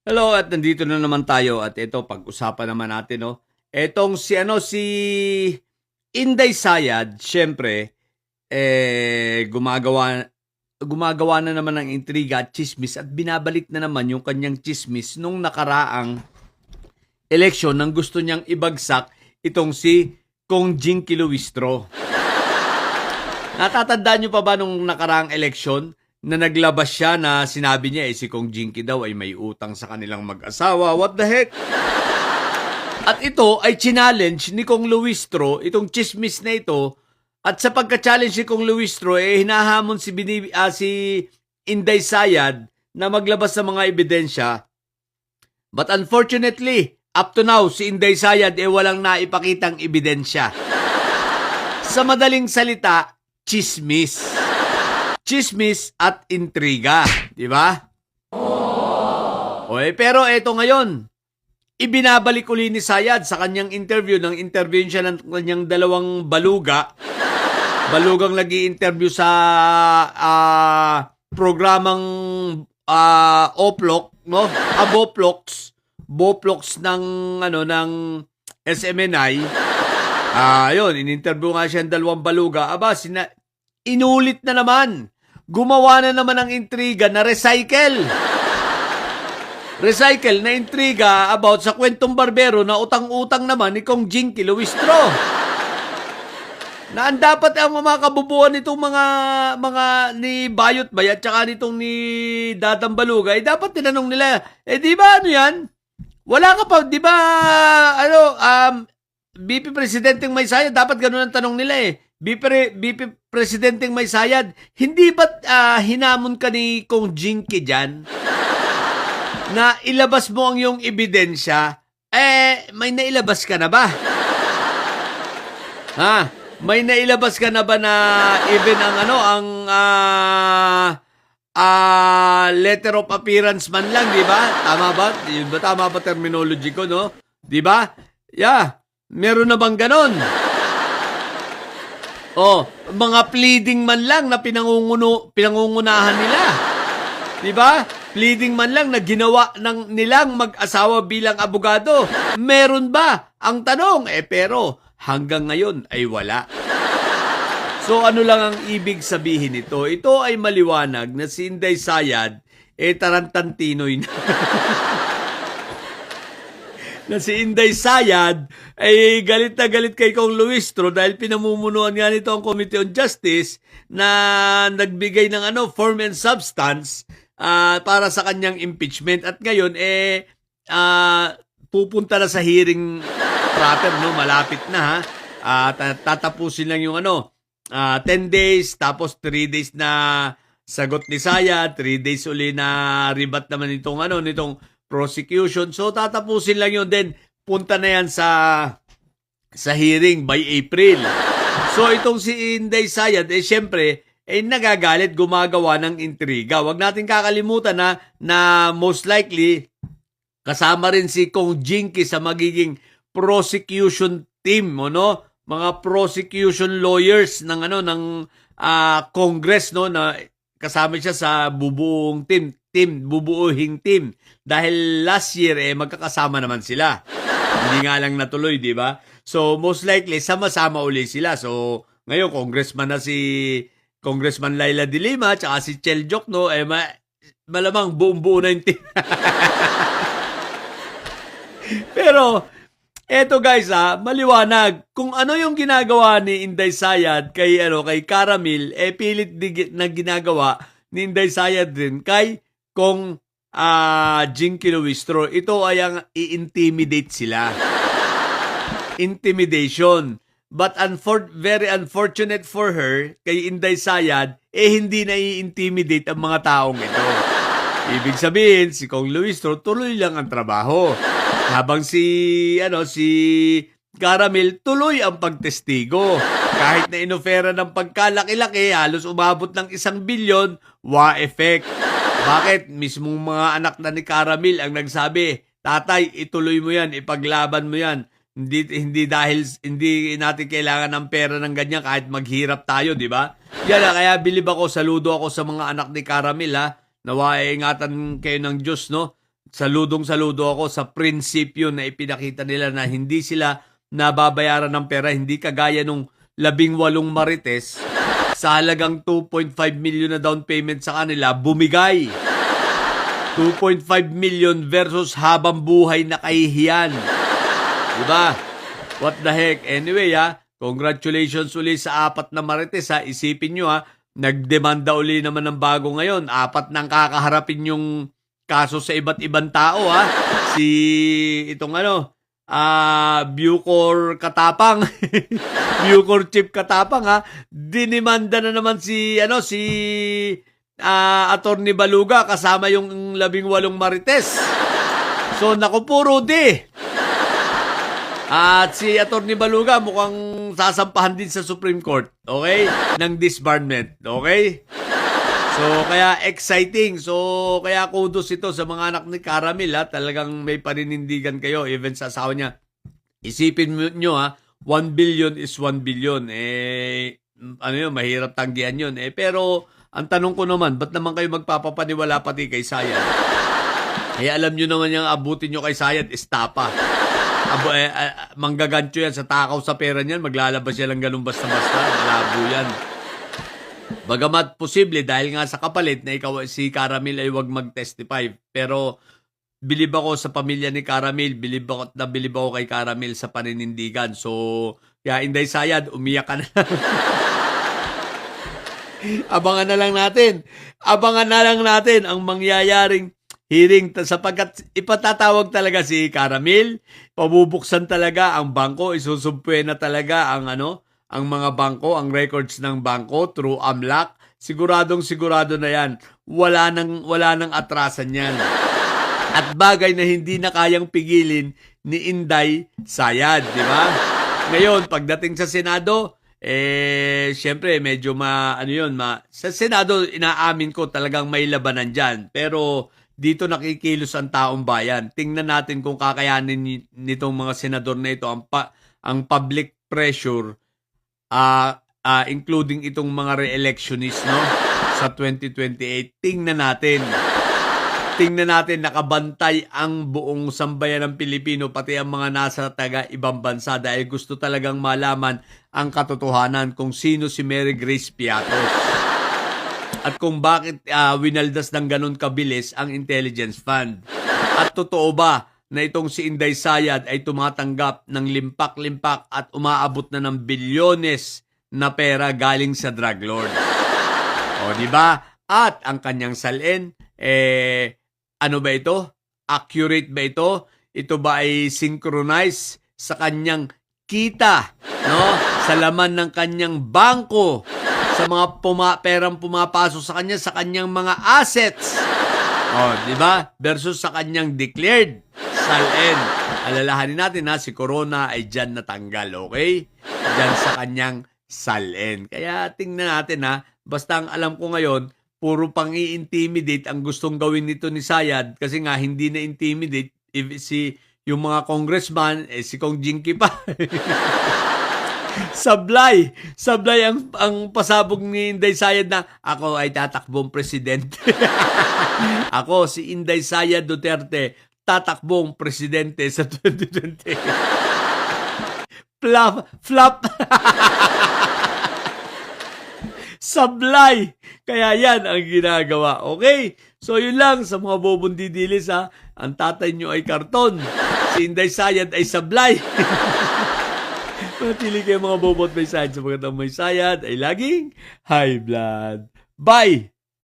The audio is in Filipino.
Hello at nandito na naman tayo at ito pag-usapan naman natin, no. Etong si Inday Sayad, siyempre gumagawa na naman ng intriga at tsismis at binabalik na naman yung kanyang tsismis nung nakaraang eleksyon nang gusto niyang ibagsak itong si Kong Jinky Luistro. Natatandaan niyo pa ba nung nakaraang eleksyon na naglabas siya na sinabi niya si Kong Jinky daw ay may utang sa kanilang mag-asawa. What the heck? At ito ay challenge ni Kong Luistro, itong chismis na ito, at sa pagka-challenge ni Kong Luistro, hinahamon si Inday Sayad na maglabas ng mga ebidensya. But unfortunately, up to now, si Inday Sayad walang naipakitang ebidensya. Sa madaling salita, chismis. Chismis at intriga, di ba? Okay, pero eto ngayon, ibinabalik uli ni Sayad sa kanyang interview, siya ng kanyang dalawang baluga. Balugang nag-i-interview sa programang Oplok, no? Boplox ng SMNI. Ayun, in-interview nga siya ng dalawang baluga. Inulit na naman. Gumawa na naman ng intriga na recycle na intriga about sa kwentong barbero na utang-utang naman ni Kong Jinky Luistro. Na ang dapat ang mga kabubuan nitong mga ni Bayot Bayat tsaka nitong ni Dadang Baluga, dapat tinanong nila, di ba ano yan? Wala ka pa, di ba, BP Presidenteng May Sayad, dapat ganun ang tanong nila BP Presidenteng May Sayad, hindi ba't hinamon ka ni Kong Jinky dyan? Na ilabas mo ang iyong ebidensya, may nailabas ka na ba? May nailabas ka na ba na even letter of appearance man lang, di ba? Tama ba? Tama ba terminology ko, no? Di ba? Yeah. Meron na bang ganon? Mga pleading man lang na pinangungunahan nila. Di ba? Pleading man lang na ginawa nilang mag-asawa bilang abogado. Meron ba? Ang tanong, pero hanggang ngayon ay wala. So ano lang ang ibig sabihin nito? Ito ay maliwanag na si Inday Sayad tarantantinoy na. Na si Inday Sayad ay galit na galit kay Kong Luistro dahil pinamumunuan nga nito ang Committee on Justice na nagbigay ng form and substance para sa kanyang impeachment. At ngayon, pupunta na sa hearing proper, no? Malapit na, ha? Tatapusin lang yung 10 days, tapos 3 days na sagot ni Sayad, 3 days uli na rebut naman nitong prosecution. So, tatapusin lang yun. Then, punta na yan sa hearing by April. So, itong si Inday Sayad, syempre, nagagalit, gumagawa ng intriga. Huwag natin kakalimutan na most likely, kasama rin si Kong Jinky sa magiging prosecution team, no? Mga prosecution lawyers ng Congress, no, na kasama siya sa bubuing team. Dahil last year magkakasama naman sila. Hindi nga lang natuloy, di ba? So most likely sama-sama uli sila. So ngayon congressman na si Congressman Laila de Lima tsaka si Chel Jokno, malamang buong-buo na yung team. Pero eto guys, maliwanag kung ano yung ginagawa ni Inday Sayad kay Caramil, pilit na ginagawa ni Inday Sayad din kay Kong Jinky Luistro. Ito ay ang i-intimidate sila. Intimidation. But very unfortunate for her, kay Inday Sayad, hindi na i-intimidate ang mga taong ito. Ibig sabihin, si Kong Luistro tuloy lang ang trabaho. Habang si Caramil tuloy ang pagtestigo. Kahit na inofera ng pagkalaki-laki, halos umabot ng 1 bilyon, effect. Bakit? Mismong mga anak na ni Caramil ang nagsabi, tatay, ituloy mo yan, ipaglaban mo yan. Hindi dahil hindi natin kailangan ng pera ng ganyan kahit maghirap tayo, di ba? Yan, kaya bilib ako, saludo ako sa mga anak ni Caramil, Nawa ingatan kayo ng Diyos, no? saludong-saludo ako sa prinsipyo na ipinakita nila na hindi sila nababayaran ng pera, hindi kagaya nung 18 marites sa halagang 2.5 million na down payment sa kanila, bumigay. 2.5 million versus habang buhay na kahihiyan. Diba? What the heck? Anyway, congratulations uli sa 4 na marites, Isipin nyo, nagdemanda uli naman ng bago ngayon. 4 nang kakaharapin yung kaso sa iba't ibang tao, Si itong Bucor Katapang. Bucor Chief Katapang, dinimanda na naman si Attorney Baluga kasama yung 18 marites. So naku po, Rudy. At si Attorney Baluga mukhang sasampahan din sa Supreme Court, okay? Ng disbarment, okay? So kaya exciting. So kaya kudos ito sa mga anak ni Caramel, talagang may paninindigan kayo even sa asawa niya. Isipin nyo, 1 billion is 1 billion. Mahirap tanggihan yun. Pero ang tanong ko naman, ba't naman kayo magpapapaniwala pati kay Sayad? Alam nyo naman yung abutin nyo kay Sayad, estapa. Manggagancho yan sa takaw sa pera niyan, maglalabas yan lang ganun basta-basta. Malabo yan. Bagamat posible dahil nga sa kapalit na ikaw si Caramel ay wag mag-testify. Pero bilib ako sa pamilya ni Caramel, bilib ako kay Caramel sa paninindigan. So, kaya Inday Sayad, umiyak ka na lang. Abangan na lang natin ang mangyayaring hearing sapagkat ipatatawag talaga si Caramel, pabubuksan talaga ang bangko, isusumpwe na talaga ang mga bangko, ang records ng bangko through AMLAC. Sigurado na yan. Wala nang atrasan yan. At bagay na hindi na kayang pigilin ni Inday Sayad, di ba? Ngayon, pagdating sa Senado, syempre medyo sa Senado inaamin ko talagang may labanan diyan. Pero dito nakikilos ang taong bayan. Tingnan natin kung kakayanin nitong mga senador na ito ang public pressure, including itong mga re-electionist, sa 2028. Tingnan natin nakabantay ang buong sambayan ng Pilipino, pati ang mga nasa ibang bansa dahil gusto talagang malaman ang katotohanan kung sino si Mary Grace Piatos at kung bakit winaldas ng ganun kabilis ang intelligence fund. At totoo ba na itong si Inday Sayad ay tumatanggap ng limpak-limpak at umaabot na ng bilyones na pera galing sa drug lord? O, di ba? At ang kanyang salin, ano ba ito? Accurate ba ito? Ito ba ay synchronized sa kanyang kita, sa laman ng kanyang bangko, sa mga perang pumapasok sa kanya, sa kanyang mga assets? Di ba? Versus sa kanyang declared salin. Alalahanin natin si Corona ay dyan natanggal, okay? Dyan sa kanyang salin. Kaya tingnan natin basta ang alam ko ngayon, puro pang i-intimidate ang gustong gawin nito ni Sayad kasi nga hindi na intimidate yung mga congressman, si Kong Jinky pa. Sablay ang pasabog ni Inday Sayad na ako ay tatakbong presidente. Ako si Inday Sayad Duterte, tatakbong presidente sa 2020. Flop. Sablay. Kaya yan ang ginagawa. Okay? So yun lang sa mga bobong didilis, ang tatay nyo ay karton. Si Inday Sayad ay sablay. Manatili kayo mga bobo at may sayad sapagkat ang may sayad ay laging high blood. Bye!